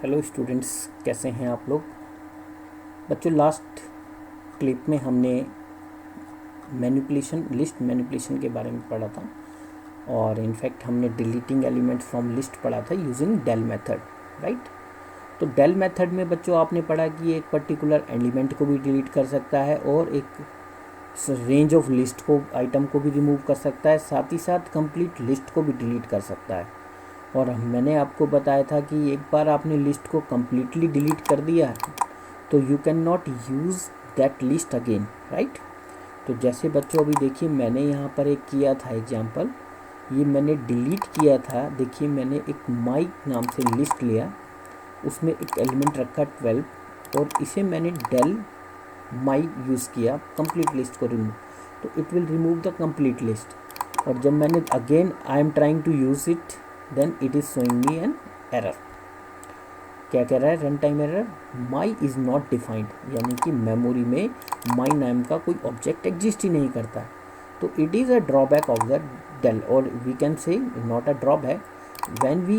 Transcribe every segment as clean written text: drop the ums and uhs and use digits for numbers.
Hello students, कैसे हैं आप लोग। बच्चों, लास्ट क्लिप में हमने मैनिपुलेशन, लिस्ट मैनिपुलेशन के बारे में पढ़ा था और इनफैक्ट हमने डिलीटिंग एलिमेंट फ्रॉम लिस्ट पढ़ा था यूजिंग डेल मेथड, राइट। तो डेल मेथड में बच्चों आपने पढ़ा कि एक पर्टिकुलर एलिमेंट को भी डिलीट कर सकता है और एक रेंज ऑफ लिस्ट को, आइटम को भी रिमूव कर सकता है, साथ ही साथ कंप्लीट लिस्ट को भी डिलीट कर सकता है। और मैंने आपको बताया था कि एक बार आपने लिस्ट को कम्प्लीटली डिलीट कर दिया तो you can not use that list again, right. तो जैसे बच्चों अभी देखिए मैंने यहाँ पर एक किया था एग्जाम्पल, ये मैंने डिलीट किया था। देखिए मैंने एक माई नाम से लिस्ट लिया, उसमें एक एलिमेंट रखा 12 और इसे मैंने डेल माई यूज़ किया कंप्लीट लिस्ट को रिमूव, तो it will remove the complete list. और जब मैंने again I am trying to use it then it is showing me an error. क्या कह रहा है run time error, my is not defined, यानी कि मेमोरी में माई नाम का कोई ऑब्जेक्ट एग्जिस्ट ही नहीं करता। तो it is a drawback of the del, और we can say not a drawback. when we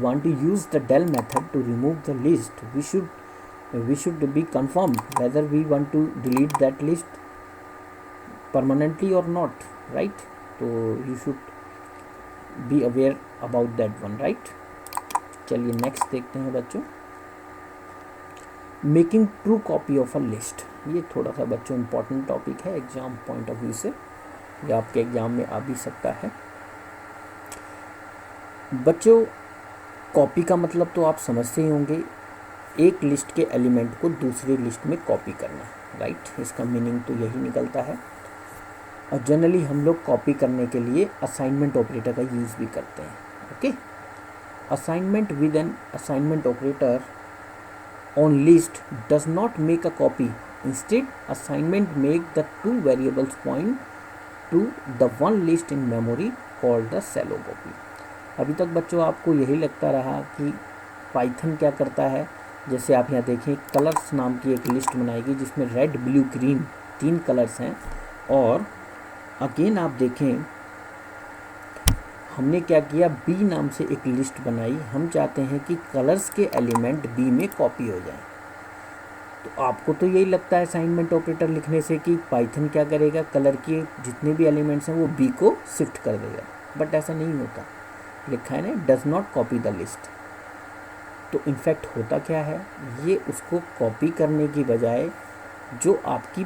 want to use the del method to remove the list, we should be confirmed whether we want to delete that list permanently or not, right? So you should be aware about that one, right? चलिए next देखते हैं बच्चों, making true copy of a list. ये थोड़ा सा बच्चों important topic है exam point of view से, ये आपके एग्जाम में आ भी सकता है। बच्चों, कॉपी का मतलब तो आप समझते ही होंगे, एक लिस्ट के एलिमेंट को दूसरी लिस्ट में कॉपी करना, राइट। इसका मीनिंग तो यही निकलता है। और जनरली हम लोग कॉपी करने के लिए असाइनमेंट ऑपरेटर का यूज़ भी करते हैं, okay. Assignment with an assignment operator on list does not make a copy, instead assignment make the two variables point two the one list in memory called the shallow copy. अभी तक बच्चों आपको यही लगता रहा कि पाइथन क्या करता है, जैसे आप यहाँ देखें कलर्स नाम की एक लिस्ट बनाएगी जिसमें रेड ब्लू ग्रीन 3 कलर्स हैं। और अगेन आप देखें हमने क्या किया, बी नाम से एक लिस्ट बनाई। हम चाहते हैं कि कलर्स के एलिमेंट बी में कॉपी हो जाएं। तो आपको तो यही लगता है असाइनमेंट ऑपरेटर लिखने से कि पाइथन क्या करेगा, कलर के जितने भी एलिमेंट्स हैं वो बी को शिफ्ट कर देगा, बट ऐसा नहीं होता। लिखा है ना does not copy the list. तो इनफैक्ट होता क्या है, ये उसको कॉपी करने की बजाय जो आपकी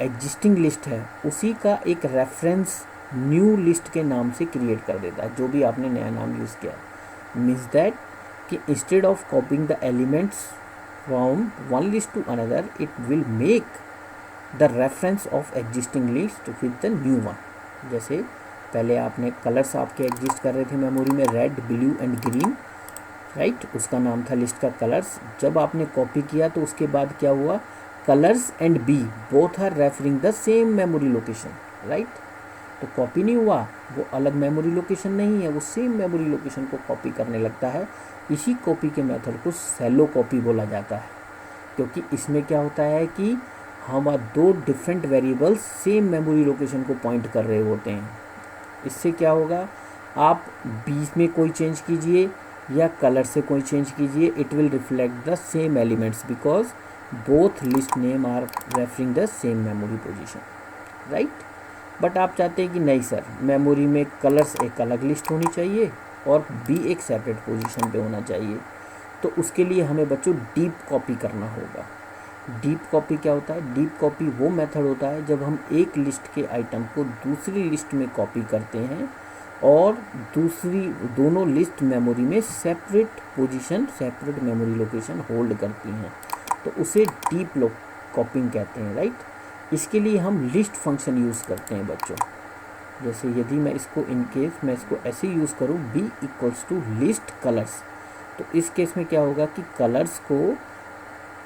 एग्जिस्टिंग लिस्ट है उसी का एक रेफरेंस न्यू लिस्ट के नाम से क्रिएट कर देता है, जो भी आपने नया नाम यूज़ किया। मीन्स दैट कि instead of copying the elements from one list to another, it will make the reference of existing list with the new one. जैसे पहले आपने कलर्स आपके एग्जिस्ट कर रहे थे मेमोरी में, red blue and green, right, उसका नाम था लिस्ट का कलर्स। जब आपने कॉपी किया तो उसके बाद क्या हुआ, colours and B both are referring the same memory location, right. तो कॉपी नहीं हुआ, वो अलग मेमोरी लोकेशन नहीं है, वो सेम मेमोरी लोकेशन को कॉपी करने लगता है। इसी कॉपी के मेथड को शैलो कॉपी बोला जाता है, क्योंकि इसमें क्या होता है कि हम 2 different variables same memory location को पॉइंट कर रहे होते हैं। इससे क्या होगा, आप बीच में कोई चेंज कीजिए या कलर से कोई चेंज कीजिए, it will reflect the same elements because both list name are referring the same memory position, right. But आप चाहते हैं कि नहीं सर, मेमोरी में कलर्स एक अलग लिस्ट होनी चाहिए और बी एक सेपरेट पोजीशन पे होना चाहिए। तो उसके लिए हमें बच्चों डीप कॉपी करना होगा। डीप कॉपी क्या होता है, डीप कॉपी वो मेथड होता है जब हम एक लिस्ट के आइटम को दूसरी लिस्ट में कॉपी करते हैं और दोनों लिस्ट मेमोरी में separate position, separate memory location hold करती हैं, तो उसे डीप कॉपिंग कहते हैं, राइट। इसके लिए हम लिस्ट फंक्शन यूज़ करते हैं बच्चों। जैसे यदि मैं इसको इनकेस मैं इसको ऐसे यूज़ करूँ, B equals to list colours, तो इस केस में क्या होगा कि कलर्स को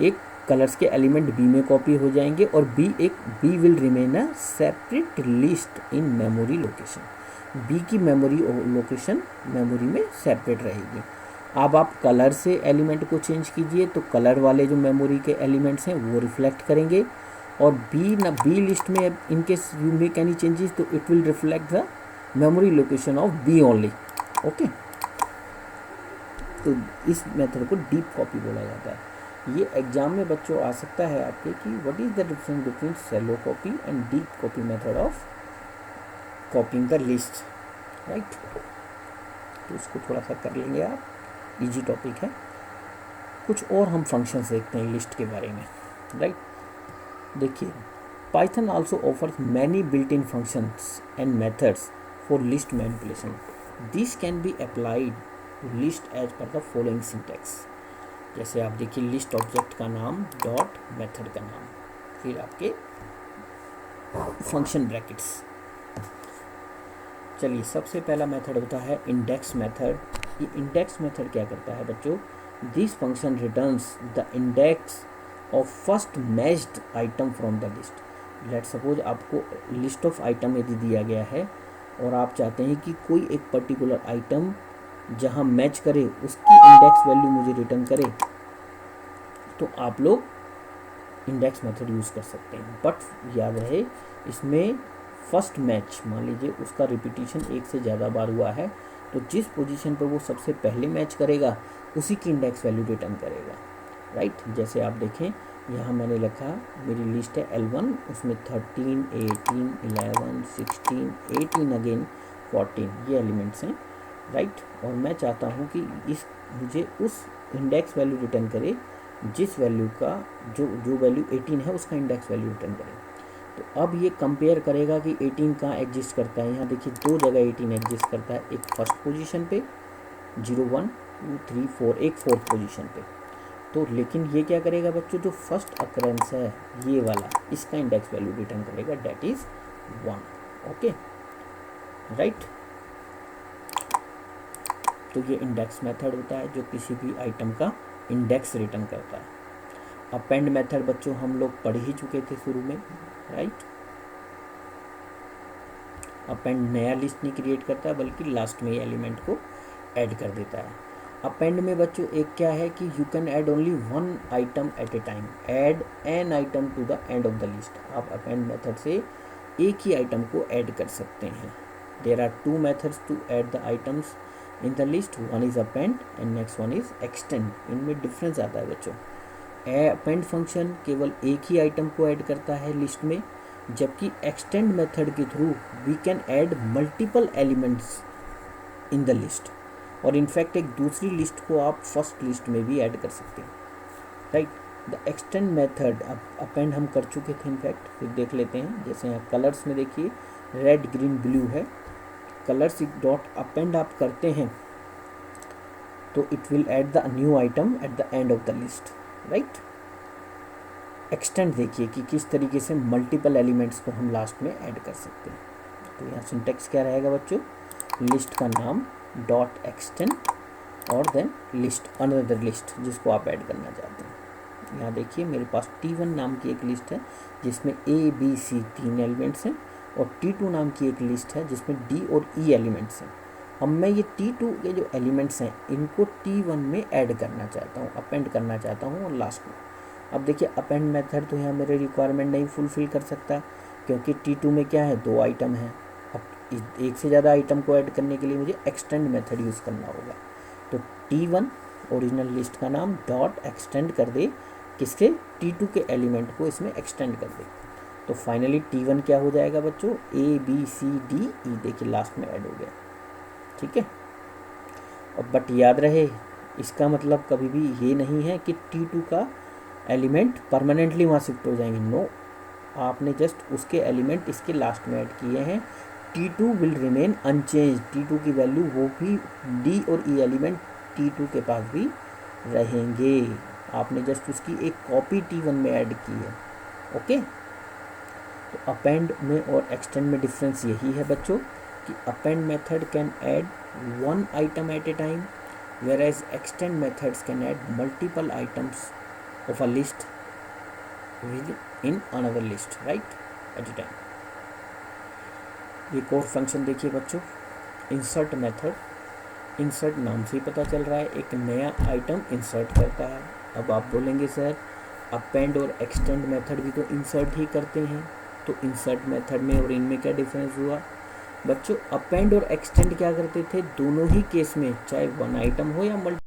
एक कलर्स के एलिमेंट बी में कॉपी हो जाएंगे और B will remain a separate list in memory location. B की मेमोरी लोकेशन मेमोरी में सेपरेट रहेगी। अब आप कलर से एलिमेंट को चेंज कीजिए तो कलर वाले जो मेमोरी के एलिमेंट्स हैं वो रिफ्लेक्ट करेंगे, और बी लिस्ट में in case you make any changes तो it will reflect the memory location of B only, okay. तो इस मेथड को डीप कॉपी बोला जाता है। ये एग्जाम में बच्चों आ सकता है आपके कि what is the difference between shallow copy and deep copy method of copying the list, right. तो इसको थोड़ा सा कर लेंगे आप, इजी टॉपिक है। कुछ और हम फंक्शंस देखते हैं लिस्ट के बारे में, राइट। देखिए, Python also offers many built in functions and methods for list manipulation. This can be applied to list as per the following syntax. जैसे आप देखिए, लिस्ट ऑब्जेक्ट का नाम डॉट मेथड का नाम, फिर आपके फंक्शन ब्रैकेट्स। चलिए, सबसे पहला मेथड होता है इंडेक्स मेथड। ये इंडेक्स मेथड क्या करता है बच्चों? This function returns the index of first matched item from the list. Let suppose आपको लिस्ट ऑफ आइटम यदि दिया गया है और आप चाहते हैं कि कोई एक पर्टिकुलर आइटम जहां मैच करे उसकी इंडेक्स वैल्यू मुझे रिटर्न करे, तो आप लोग इंडेक्स मेथड यूज़ कर सकते हैं। बट याद रहे, इसमें फर्स्ट मैच, मान लीजिए उसका रिपीटिशन एक से ज़्यादा बार हुआ है, तो जिस पोजीशन पर वो सबसे पहले मैच करेगा उसी की इंडेक्स वैल्यू रिटर्न करेगा, राइट। जैसे आप देखें, यहाँ मैंने लिखा मेरी लिस्ट है L1, उसमें 13, 18, 11, 16, 18 अगेन 14 ये एलिमेंट्स हैं, राइट। और मैं चाहता हूँ कि मुझे उस इंडेक्स वैल्यू रिटर्न करे जिस वैल्यू का जो वैल्यू 18 है उसका इंडेक्स वैल्यू रिटर्न करे। तो अब ये कंपेयर करेगा कि 18 कहाँ एग्जिस्ट करता है। यहाँ देखिए, दो जगह 18 एग्जिस्ट करता है, एक फर्स्ट पोजीशन पे 0, 1, 2, 3, 4, एक फोर्थ पोजीशन पे। तो लेकिन ये क्या करेगा बच्चों, जो फर्स्ट अकरेंस है ये वाला, इसका इंडेक्स वैल्यू रिटर्न करेगा, डेट इज 1। Okay, right. तो ये इंडेक्स मेथड होता है जो किसी भी आइटम का इंडेक्स रिटर्न करता है। अपेंड मेथड बच्चों हम लोग पढ़ ही चुके थे शुरू में, राइट। अपेंड नया लिस्ट नहीं क्रिएट करता है, बल्कि लास्ट में एलिमेंट को ऐड कर देता है। अपेंड में बच्चों एक क्या है कि you can add only one item at a time, add an item to the end of the list. आप अपेंड मेथड से एक ही आइटम को ऐड कर सकते हैं। There are two methods to add the items in the list, one is append and next one is extend. इनमें difference आता है बच्चों। अपेंड फंक्शन केवल एक ही आइटम को ऐड करता है लिस्ट में, जबकि एक्सटेंड मेथड के through we can add multiple elements in the list. और इनफैक्ट एक दूसरी लिस्ट को आप फर्स्ट लिस्ट में भी ऐड कर सकते हैं, right. The extend method append हम कर चुके थे इनफैक्ट, फिर देख लेते हैं। जैसे यहाँ कलर्स में देखिए, रेड, ग्रीन, ब्लू है। कलर्स डॉट अपेंड आप करते हैं तो it will add the new item at the end of the list, right. Extend देखिए कि किस तरीके से मल्टीपल एलिमेंट्स को हम लास्ट में ऐड कर सकते हैं। तो यहाँ सिंटेक्स क्या रहेगा बच्चों, लिस्ट का नाम डॉट एक्सटेंड और देन लिस्ट, अनदर लिस्ट जिसको आप ऐड करना चाहते हैं। यहाँ देखिए, मेरे पास T1 नाम की एक लिस्ट है जिसमें A, B, C 3 एलिमेंट्स हैं, और T2 नाम की एक लिस्ट है जिसमें D और E एलिमेंट्स हैं। अब मैं ये T2 के जो एलिमेंट्स हैं इनको T1 में ऐड करना चाहता हूँ, अपेंड करना चाहता हूँ और लास्ट में। अब देखिए, अपेंड मेथड तो यहाँ मेरे रिक्वायरमेंट नहीं फुलफिल कर सकता, क्योंकि T2 में क्या है, 2 आइटम है। अब एक से ज़्यादा आइटम को ऐड करने के लिए मुझे एक्सटेंड मेथड यूज़ करना होगा। तो T1 ओरिजिनल लिस्ट का नाम डॉट एक्सटेंड कर दे, किसके, T2 के एलिमेंट को इसमें एक्सटेंड कर दे। तो फाइनली T1 क्या हो जाएगा बच्चों, A, B, C, D, E देखिए लास्ट में ऐड हो गया, ठीक है। अब बट याद रहे, इसका मतलब कभी भी ये नहीं है कि T2 का एलिमेंट परमानेंटली वहाँ शिफ्ट हो जाएंगे। नो, आपने जस्ट उसके एलिमेंट इसके लास्ट में ऐड किए हैं। T2 will remain unchange, T2 की वैल्यू वो भी D और E एलिमेंट T2 के पास भी रहेंगे। आपने जस्ट उसकी एक कॉपी T1 में ऐड की है, ओके। तो अपेंड में और एक्सटेंड में डिफरेंस यही है बच्चों कि append method can add one item at a time, whereas extend methods can add multiple items of a list in another list, right, at a time. एक और फंक्शन देखिए बच्चों, इंसर्ट मेथड। इंसर्ट नाम से ही पता चल रहा है, एक नया आइटम इंसर्ट करता है। अब आप बोलेंगे सर अपेंड और एक्सटेंड मेथड भी तो इंसर्ट ही करते हैं, तो इंसर्ट मेथड में और इनमें क्या डिफरेंस हुआ बच्चों? अपेंड और एक्सटेंड क्या करते थे, दोनों ही केस में, चाहे वन आइटम हो या मल्टी